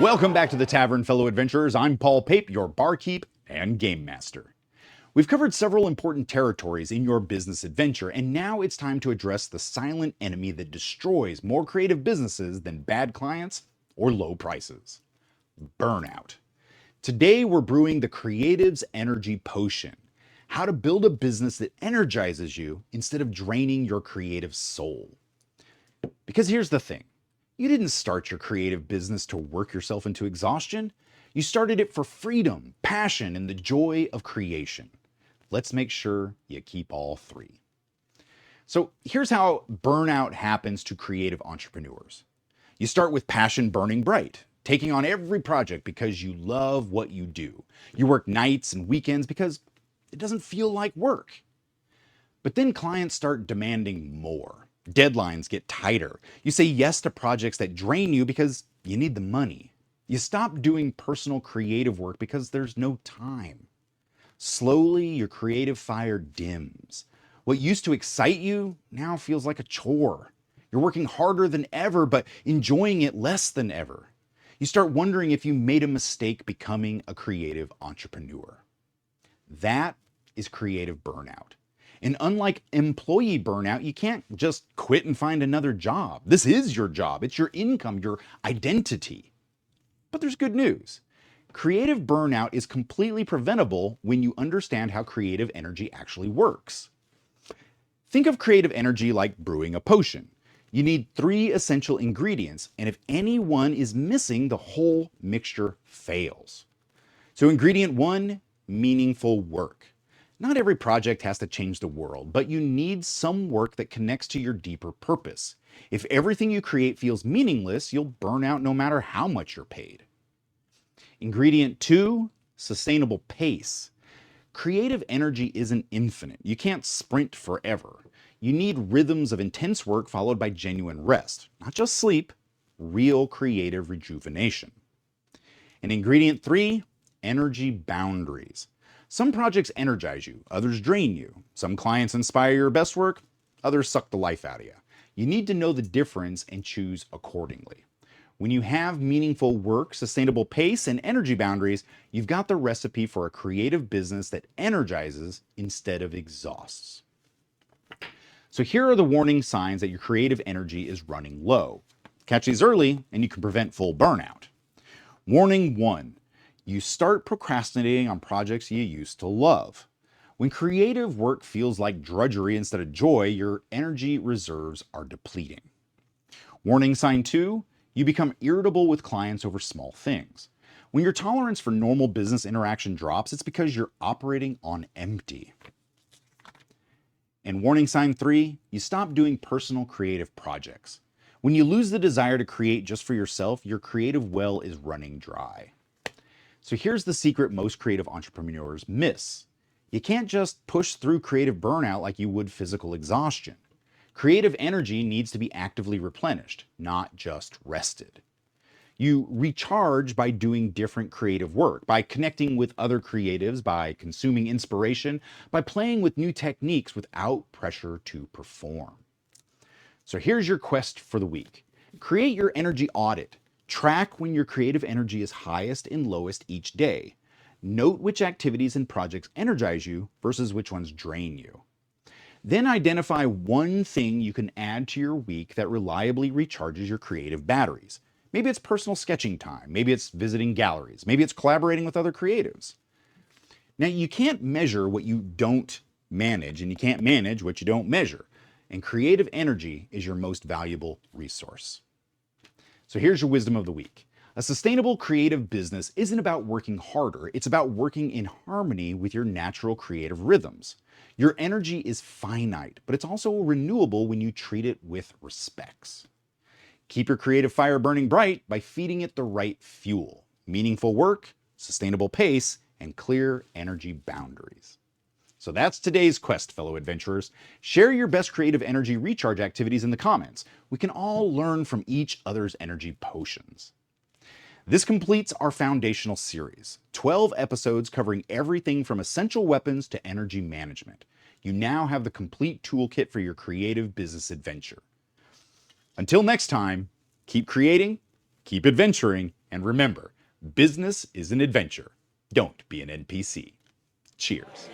Welcome back to the Tavern, fellow adventurers. I'm Paul Pape, your barkeep and game master. We've covered several important territories in your business adventure, and now it's time to address the silent enemy that destroys more creative businesses than bad clients or low prices: burnout. Today, we're brewing the Creative's Energy Potion: how to build a business that energizes you instead of draining your creative soul. Because here's the thing. You didn't start your creative business to work yourself into exhaustion. You started it for freedom, passion, and the joy of creation. Let's make sure you keep all three. So here's how burnout happens to creative entrepreneurs. You start with passion burning bright, taking on every project because you love what you do. You work nights and weekends because it doesn't feel like work. But then clients start demanding more. Deadlines get tighter. You say yes to projects that drain you because you need the money. You stop doing personal creative work because there's no time. Slowly, your creative fire dims. What used to excite you now feels like a chore. You're working harder than ever, but enjoying it less than ever. You start wondering if you made a mistake becoming a creative entrepreneur. That is creative burnout. And unlike employee burnout, you can't just quit and find another job. This is your job. It's your income, your identity. But there's good news. Creative burnout is completely preventable when you understand how creative energy actually works. Think of creative energy like brewing a potion. You need 3 essential ingredients, and if any one is missing, the whole mixture fails. So ingredient 1, meaningful work. Not every project has to change the world, but you need some work that connects to your deeper purpose. If everything you create feels meaningless, you'll burn out no matter how much you're paid. Ingredient 2, sustainable pace. Creative energy isn't infinite. You can't sprint forever. You need rhythms of intense work followed by genuine rest, not just sleep, real creative rejuvenation. And ingredient 3, energy boundaries. Some projects energize you, others drain you. Some clients inspire your best work, others suck the life out of you. You need to know the difference and choose accordingly. When you have meaningful work, sustainable pace, and energy boundaries, you've got the recipe for a creative business that energizes instead of exhausts. So here are the warning signs that your creative energy is running low. Catch these early and you can prevent full burnout. Warning 1. You start procrastinating on projects you used to love. When creative work feels like drudgery instead of joy, your energy reserves are depleting. Warning sign 2, you become irritable with clients over small things. When your tolerance for normal business interaction drops, it's because you're operating on empty. And warning sign 3, you stop doing personal creative projects. When you lose the desire to create just for yourself, your creative well is running dry. So here's the secret most creative entrepreneurs miss. You can't just push through creative burnout like you would physical exhaustion. Creative energy needs to be actively replenished, not just rested. You recharge by doing different creative work, by connecting with other creatives, by consuming inspiration, by playing with new techniques without pressure to perform. So here's your quest for the week. Create your energy audit. Track when your creative energy is highest and lowest each day. Note which activities and projects energize you versus which ones drain you. Then identify one thing you can add to your week that reliably recharges your creative batteries. Maybe it's personal sketching time. Maybe it's visiting galleries. Maybe it's collaborating with other creatives. Now, you can't measure what you don't manage, and you can't manage what you don't measure. And creative energy is your most valuable resource. So here's your wisdom of the week. A sustainable creative business isn't about working harder, it's about working in harmony with your natural creative rhythms. Your energy is finite, but it's also renewable when you treat it with respects. Keep your creative fire burning bright by feeding it the right fuel: meaningful work, sustainable pace, and clear energy boundaries. So that's today's quest, fellow adventurers. Share your best creative energy recharge activities in the comments. We can all learn from each other's energy potions. This completes our foundational series, 12 episodes covering everything from essential weapons to energy management. You now have the complete toolkit for your creative business adventure. Until next time, keep creating, keep adventuring, And remember, business is an adventure. Don't be an NPC. Cheers.